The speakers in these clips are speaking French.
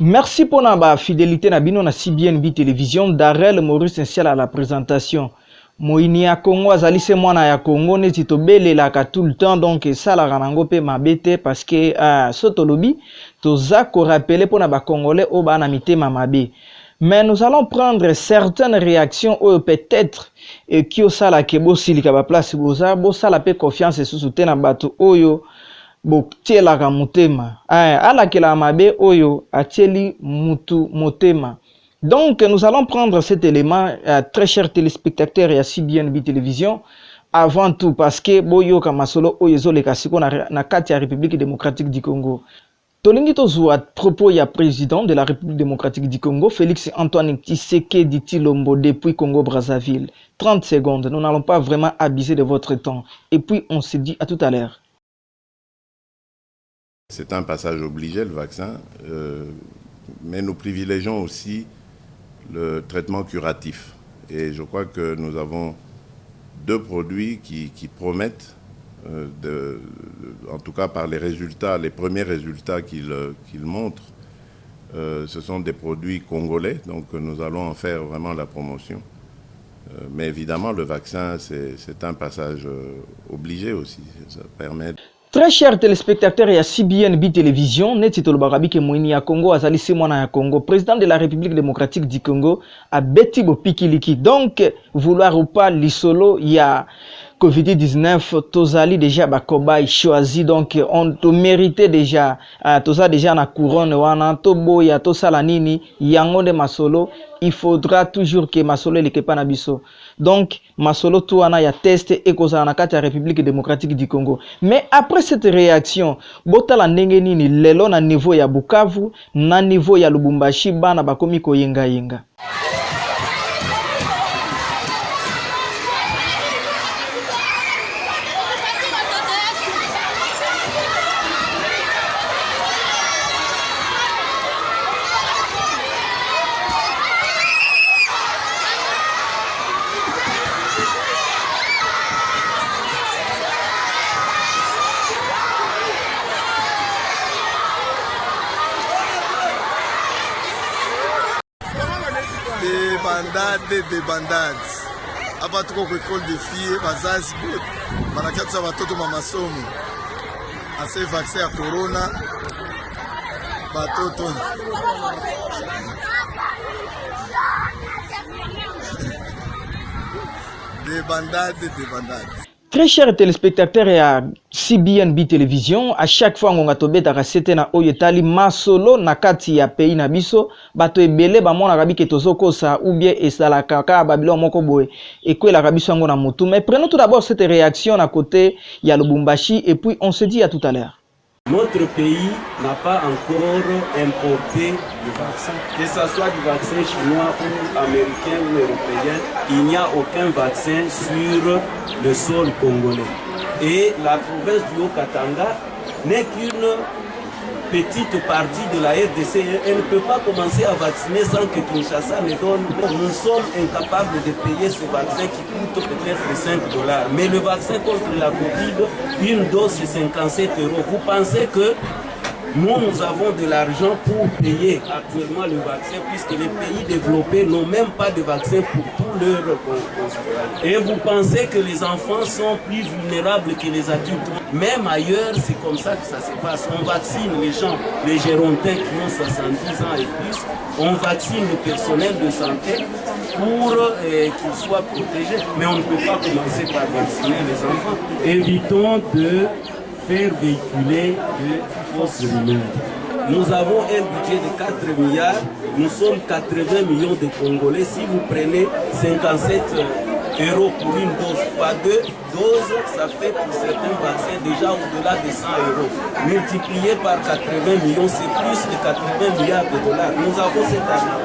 Merci pour la fidélité na bino na CBNB Télévision. Darel Maurice Essentiel à la présentation. Moini ya Congo azali se mwana ya Congo neti tobelelaka tout le temps, donc esalaka nango pe mabe parce que soto lobi toza ko rappeler pour na ba Congolais o ba na mitema mabe. Mais nous allons prendre certaines réactions ou peut-être qui osala ke bosilika ba place boza bosala pe confiance sous na bato oyo botielaka motema alakela mabe oyo atieli mutu motema. Donc nous allons prendre cet élément, très chers téléspectateurs et à CBNB Télévision, avant tout parce que boyoka masolo oyo ezoleka siko na kati ya République démocratique du Congo. Tolingi tozwa propos ya président de la République démocratique du Congo, Félix Antoine Tshisekedi Tshilombo depuis Congo-Brazzaville. 30 secondes, nous n'allons pas vraiment abuser de votre temps. Et puis on se dit à tout à l'heure. C'est un passage obligé, le vaccin, mais nous privilégions aussi le traitement curatif. Et je crois que nous avons deux produits qui promettent, en tout cas par les résultats, les premiers résultats qu'ils montrent, ce sont des produits congolais, donc nous allons en faire vraiment la promotion. Mais évidemment, le vaccin, c'est un passage obligé aussi. Ça permet... Très chers téléspectateurs et à CBNB Télévision, Netito Lobarabi Moini ya Congo, Azali Simona ya Congo, président de la République démocratique du Congo, à Betty Bopikiliki. Donc, vouloir ou pas, l'isolo, il y a Covid-19, Tozali déjà Bakoba choisi, donc on te méritait déjà, Toza déjà na couronne, wana, Tobo ya Tosalanini, Yango de Masolo, il faudra toujours que Masolo ne pas na biso. Donc, Masolo Touana ya test et Koza na kati ya République démocratique du Congo. Mais après cette réaction, Botala ndenge nini lelo na niveau ya Bukavu, na niveau ya Lubumbashi, bana bakomi ko yenga yenga. Des bandades. Hapa tuko kwa école de filles bazazi bote. Banakiatsa watoto mama masomo. Ase vaccin ya corona. Batoto. Des bandades. Très chers téléspectateurs et à CBNB Télévision, à chaque fois on a tobé ta recette na oyetali masolo na kati ya pays na biso, bato ebele ba mona rabi ke tozoko sa ou bien esala kaka babilo moko boye et que la rabi sango na motu. Mais prenons tout d'abord cette réaction à côté ya Lubumbashi et puis on se dit à tout à l'heure. Notre pays n'a pas encore importé le vaccin. Que ce soit du vaccin chinois ou américain ou européen, il n'y a aucun vaccin sur le sol congolais. Et la province du Haut-Katanga n'est qu'une petite partie de la RDC. Elle ne peut pas commencer à vacciner sans que Kinshasa ne donne. Nous sommes incapables de payer ce vaccin qui coûte peut-être 5 $. Mais le vaccin contre la Covid, une dose c'est 57 €. Vous pensez que nous avons de l'argent pour payer actuellement le vaccin puisque les pays développés n'ont même pas de vaccin pour tous leurs concitoyens. Et vous pensez que les enfants sont plus vulnérables que les adultes. Même ailleurs, c'est comme ça que ça se passe. On vaccine les gens, les gérontins qui ont 70 ans et plus. On vaccine le personnel de santé pour qu'ils soient protégés. Mais on ne peut pas commencer par vacciner les enfants. Évitons de faire véhiculer de fausses rumeurs. Nous avons un budget de 4 milliards, nous sommes 80 millions de Congolais. Si vous prenez 57 € pour une dose, pas deux doses, ça fait pour certains vaccins déjà au-delà de 100 €. Multiplié par 80 millions, c'est plus de 80 milliards de dollars. Nous avons cet argent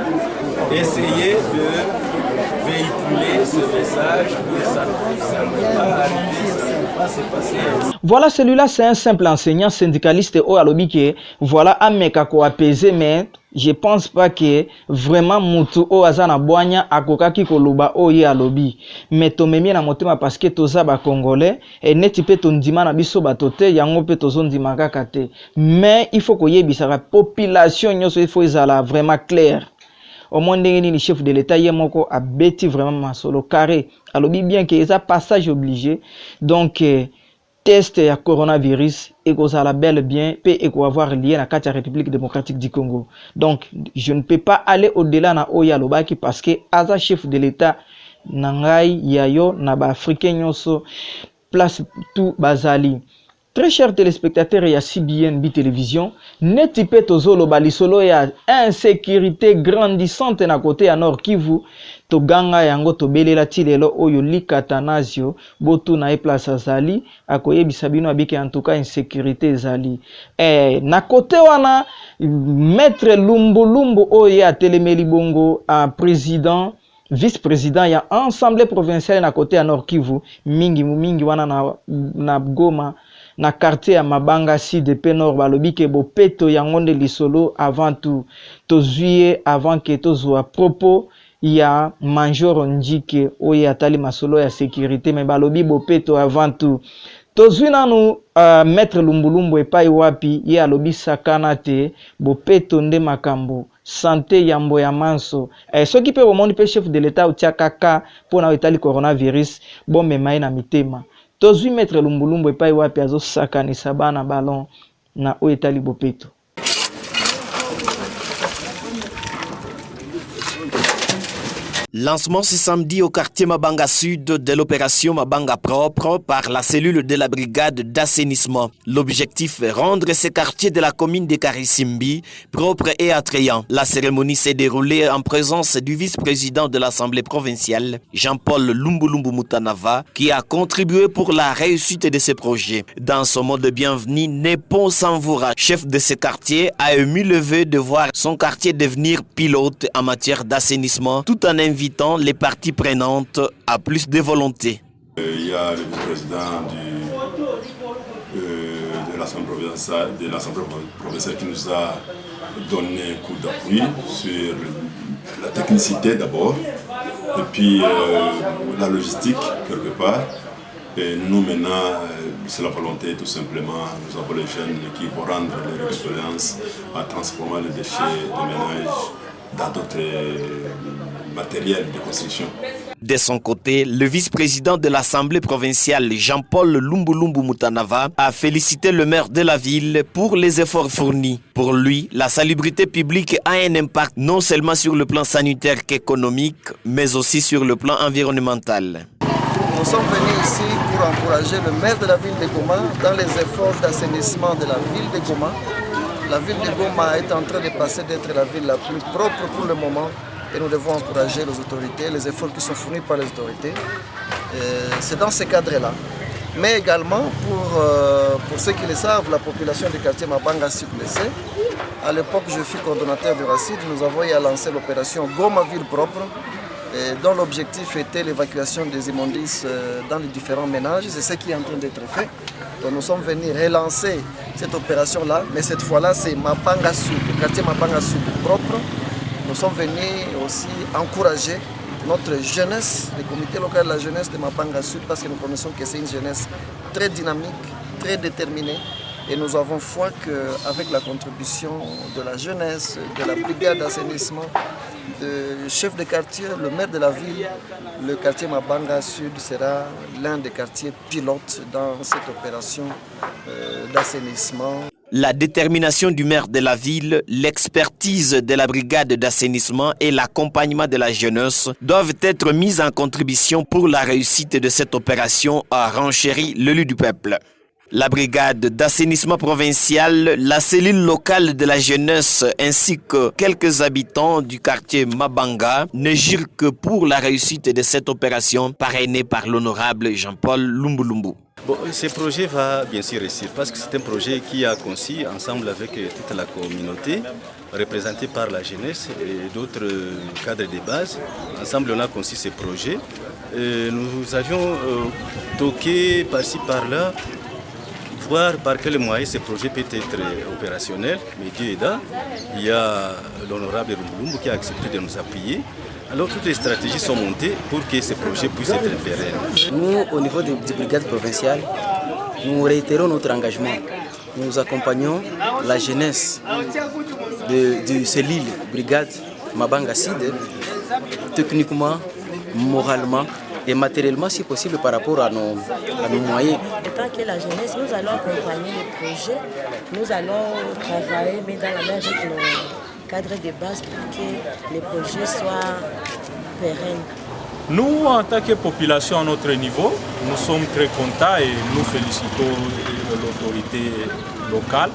pour essayer de véhiculer ce message que ça ne peut pas arriver, ça ne peut pas se passer ainsi. Voilà, celui-là, c'est un simple enseignant syndicaliste au alobi que voilà, ameka ko apaiser, mais je pense pas que vraiment mutu o azana boanya akokaki koloba o ye alobi. Mais tomemi na motema parce que toza ba congolais et neti pe tondima na biso batote yango pe tozondima kaka te. Mais il faut que yebisa la population nyonso il faut ezala vraiment clair. Au moins ni chef de l'état yemoko a beti vraiment masolo carré. Alobi bien que ça passage obligé. Donc test ya coronavirus et que ça la bel bien peut avoir lié à la République démocratique du Congo. Donc je ne peux pas aller au-delà na oya lobaki parce que aza chef de l'état nangai yayo na ba africain nyonso place tout bazali. Très chers téléspectateurs et à CBN Télévision, neti pe tozolo balisolo ya insécurité grandissante na côté à Nord Kivu, to ganga yango to belela tilelo oyo likatanazio botu na e place azali akoyebisa bino abike en tout cas insécurité ezali. Na côté wana maître Lumbu oyo ya telemeli bongo un président vice-président ya assemblée provinciale na côté à Nord Kivu mingi wana na Goma na quartier ya Mabanga Sud pe Nord balobi ke bopeto yango nde lisolo avant tout tozuye avant que tozwa propos ya Major Njike oyo atali masolo ya sécurité mais balobi bopeto avant tout tozwi nanu maître Lumbulumbu epai wapi ye alobi sakana te bopeto nde makambo santé yambo ya manso soki pe bomoni pe chef de l'état utiakaka pona etali coronavirus bombe mai na mitema tozwi maître Lumbulumbu epai wapi azo sakanisa bana ballon na oyo etali bopeto. Lancement ce samedi au quartier Mabanga Sud de l'opération Mabanga Propre par la cellule de la brigade d'assainissement. L'objectif est rendre ces quartiers de la commune de Karissimbi propres et attrayants. La cérémonie s'est déroulée en présence du vice-président de l'Assemblée provinciale, Jean-Paul Lumbulumbu Mutanava, qui a contribué pour la réussite de ce projet. Dans son mot de bienvenue, Nepon Samvoura, chef de ce quartier, a ému le vœu de voir son quartier devenir pilote en matière d'assainissement, tout en invitant les parties prenantes à plus de volonté. Il y a le vice-président de l'Assemblée provinciale qui nous a donné un coup d'appui sur la technicité d'abord, et puis la logistique quelque part. Et nous maintenant, c'est la volonté tout simplement, nous avons les jeunes qui vont rendre leur expérience à transformer les déchets de ménage dans d'autres matériel de construction. De son côté, le vice-président de l'Assemblée provinciale, Jean-Paul Lumbulumbu Mutanava, a félicité le maire de la ville pour les efforts fournis. Pour lui, la salubrité publique a un impact non seulement sur le plan sanitaire qu'économique, mais aussi sur le plan environnemental. Nous sommes venus ici pour encourager le maire de la ville de Goma dans les efforts d'assainissement de la ville de Goma. La ville de Goma est en train de passer d'être la ville la plus propre pour le moment. Et nous devons encourager les autorités, les efforts qui sont fournis par les autorités. C'est dans ce cadre-là. Mais également, pour ceux qui le savent, la population du quartier Mabanga Sud le sait. À l'époque, je fus coordonnateur du RACID. Nous avons eu à lancer l'opération Goma Ville Propre, dont l'objectif était l'évacuation des immondices dans les différents ménages. C'est ce qui est en train d'être fait. Donc nous sommes venus relancer cette opération-là, mais cette fois-là, c'est Mabanga Sud, le quartier Mabanga Sud propre. Nous sommes venus aussi encourager notre jeunesse, le comité local de la jeunesse de Mabanga Sud, parce que nous connaissons que c'est une jeunesse très dynamique, très déterminée. Et nous avons foi qu'avec la contribution de la jeunesse, de la brigade d'assainissement, du chef de quartier, le maire de la ville, le quartier Mabanga Sud sera l'un des quartiers pilotes dans cette opération d'assainissement. La détermination du maire de la ville, l'expertise de la brigade d'assainissement et l'accompagnement de la jeunesse doivent être mis en contribution pour la réussite de cette opération, a renchéri l'élu du peuple. La brigade d'assainissement provincial, la cellule locale de la jeunesse ainsi que quelques habitants du quartier Mabanga ne jurent que pour la réussite de cette opération parrainée par l'honorable Jean-Paul Lumbulumbu. Bon, ce projet va bien sûr réussir parce que c'est un projet qui a conçu ensemble avec toute la communauté, représentée par la jeunesse et d'autres cadres de base. Ensemble, on a conçu ce projet. Nous avions toqué par-ci par-là, voir par quels moyens ce projet peut être opérationnel. Mais Dieu est là. Il y a l'honorable Rumboulumbu qui a accepté de nous appuyer. Alors toutes les stratégies sont montées pour que ce projet puisse être pérenne. Nous, au niveau des brigades provinciales, nous réitérons notre engagement. Nous accompagnons la jeunesse de cellule brigade Mabanga Sid, techniquement, moralement et matériellement si possible par rapport à nos moyens. En tant que la jeunesse, nous allons accompagner les projets, nous allons travailler, mais dans la main avec nos cadres de base pour que les projets soient pérennes. Nous, en tant que population à notre niveau, nous sommes très contents et nous félicitons l'autorité locale.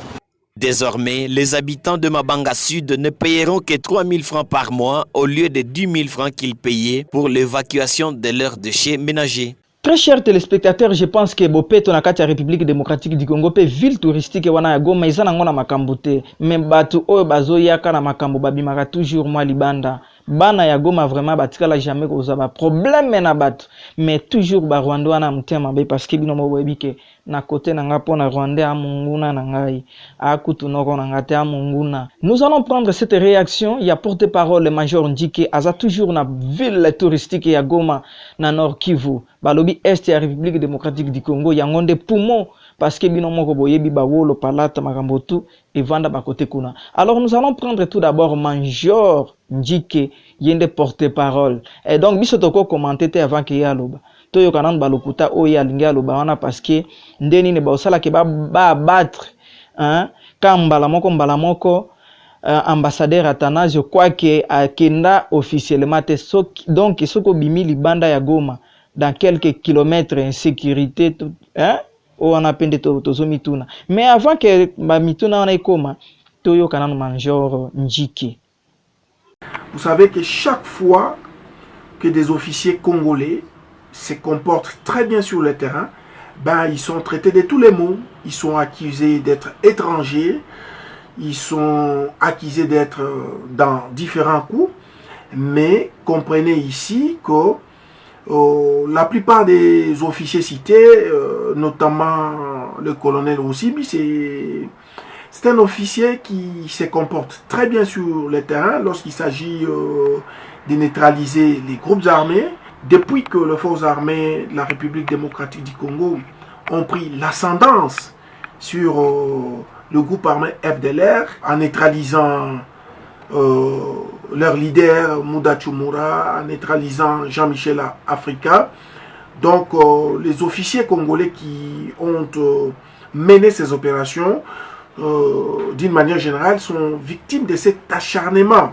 Désormais, les habitants de Mabanga Sud ne payeront que 3 000 francs par mois au lieu de 10 000 francs qu'ils payaient pour l'évacuation de leurs déchets ménagers. Très chers téléspectateurs, je pense que Bopeto na kati ya République démocratique du Congo pe ville touristique wana ya Goma izana ngona makambo te. Mais batu oyo bazoyaka na makambo babimaka toujours mwa libanda. Bana ya Goma vraiment batikala jamais koza ba problème na batu. Mais toujours ba Rwanda wana mutema be parce que bino mo boyebike na côté na nga pona Rwanda a munguna na ngai. Akutu noko na ngate a munguna. Nous allons prendre cette réaction. Il y a porte-parole le major Ndike aza toujours na ville touristique ya Goma na Nord Kivu. Balobi Est ya République démocratique du Congo yangonde poumon parce que bino moko boyebi bawolo palata makambotu et vanda bakote kuna. Alors nous allons prendre tout d'abord Major Ndike yende porte-parole. Et donc biso toko commenter avant que yaloba. Toyo kanan balokuta o ya linga loba wana parce que ndeni ne ba osala ke ba battre hein kambala moko ambassadeur Athanasio Kwake akenda officiellement te donc soko bimi libanda ya Goma dans quelques kilomètres insécurité hein on a pende to mituna mais avant que ba mituna wana ikoma toyo kananu Major Ndike. Vous savez que chaque fois que des officiers congolais se comportent très bien sur le terrain, ben ils sont traités de tous les maux, ils sont accusés d'être étrangers, ils sont accusés d'être dans différents coups, mais comprenez ici que la plupart des officiers cités, notamment le colonel Roussibi, c'est un officier qui se comporte très bien sur le terrain lorsqu'il s'agit de neutraliser les groupes armés. Depuis que les forces armées de la République démocratique du Congo ont pris l'ascendance sur le groupe armé FDLR en neutralisant leur leader Mouda Chumura, en neutralisant Jean-Michel Africa. Donc les officiers congolais qui ont mené ces opérations, d'une manière générale, sont victimes de cet acharnement,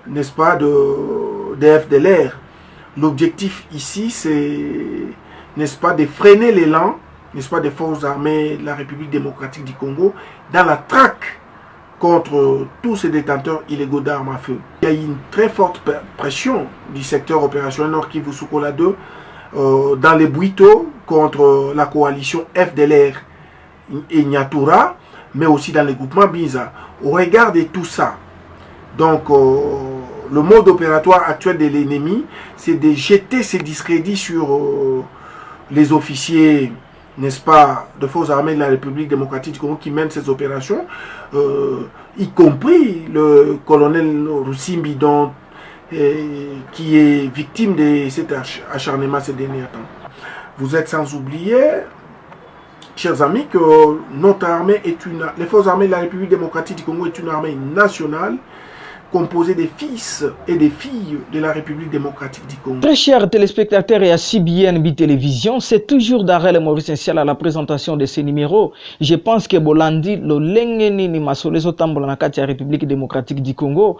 n'est-ce pas, de FDLR. L'objectif ici, c'est, n'est-ce pas, de freiner l'élan, n'est-ce pas, des forces armées de la République démocratique du Congo dans la traque contre tous ces détenteurs illégaux d'armes à feu. Il y a eu une très forte pression du secteur opérationnel Nord Kivu Sukola 2 dans les Bouito contre la coalition FDLR et Nyatura, mais aussi dans les groupements Biza. Au regard de tout ça, donc le mode opératoire actuel de l'ennemi, c'est de jeter ses discrédits sur les officiers, n'est-ce pas, de forces armées de la République démocratique du Congo qui mènent ces opérations, y compris le colonel Roussimbi, qui est victime de cet acharnement ces derniers temps. Vous êtes sans oublier, chers amis, que notre armée les forces armées de la République démocratique du Congo est une armée nationale composé des fils et des filles de la République démocratique du Congo. Très chers téléspectateurs et à CBN Télévision, c'est toujours Darrel Maurice Nsiala à la présentation de ces numéros. Je pense que Bolandi, le Lengeni ni Masoleso Tambola na kati ya République démocratique du Congo,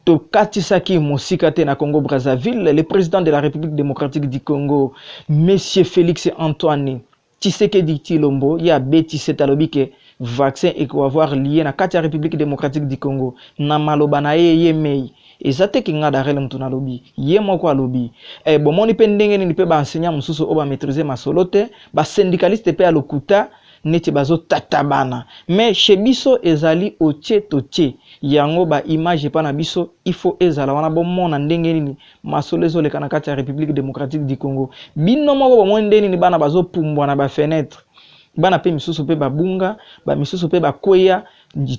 to Katisaki Mosikate na Congo Brazzaville, le président de la République démocratique du Congo, Monsieur Félix Antoine Tshisekedi Tshilombo, ya beti setalobike vaccin et qu'on va avoir lié na kati ya République démocratique du Congo na maloba na ye mei ezate ki nga darele mtu na lobby ye moko alobi bomoni pe ndenge nini pe ba enseignant mususu o ba maîtriser masolo te ba syndicaliste pe ya lokuta neti bazo tatabana mais chez biso ezali otie totie yango ba image pa na biso il faut ezala wana bomona ndenge nini masolo ezoleka na kati ya République démocratique du Congo bino moko bomoni ndenge nini bana bazo pumbwa na ba fenêtre bana pe misusu pe babunga ba misusu pe bakoya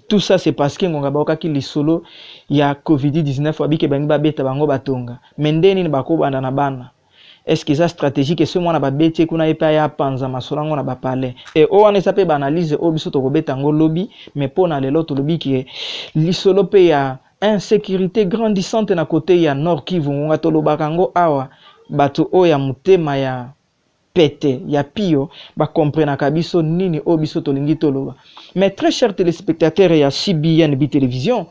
tout ça c'est parce que ngonga baokaki lisolo ya COVID-19 wabike bangi babeta bango batonga mais ndenge nini bakobanda na bana. Est-ce que ça stratégique ce mwana babeti kuna epa ya panza masolango na bapale et o wana sape ba analyse o biso to kobeta ngo lobby mais pona lelo to lobby ki lisolo pe ya insécurité grandissante na côté ya Nord Kivu ngonga to lobaka ngo awa bato o ya mutema ya pete ya pio ba comprendre kabiso nini o biso to lingi to loba. Mais très chers téléspectateurs ya CBN Bi Télévision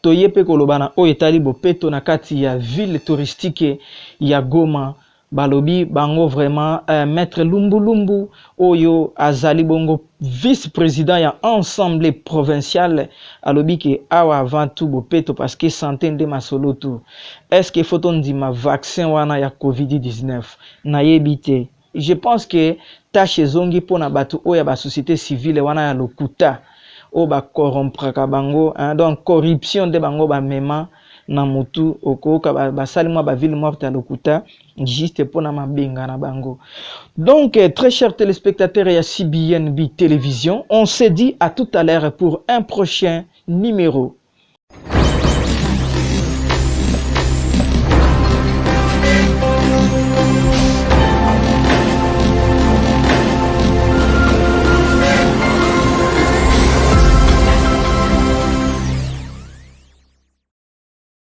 toyepe kolobana o etali bopeto na kati ya ville touristique ya Goma balobi bango vraiment maître Lumbu oyo azali bongo vice-président ya ensemble provinciale alobi ke awa avant tout bopeto parce que santé nde masolo tout est-ce que faut on dit ma vaccin wana ya COVID-19 na yebite je pense que tâche zongi pona batu oya ba société civile wana ya lokuta o ba corrompre bango donc corruption de bango ba mema na mutu okoka ba salimwa ba ville morte à lokuta juste pour na mabenga na bango. Donc très chers téléspectateurs et à CBN Bi Télévision, on se dit à tout à l'heure pour un prochain numéro.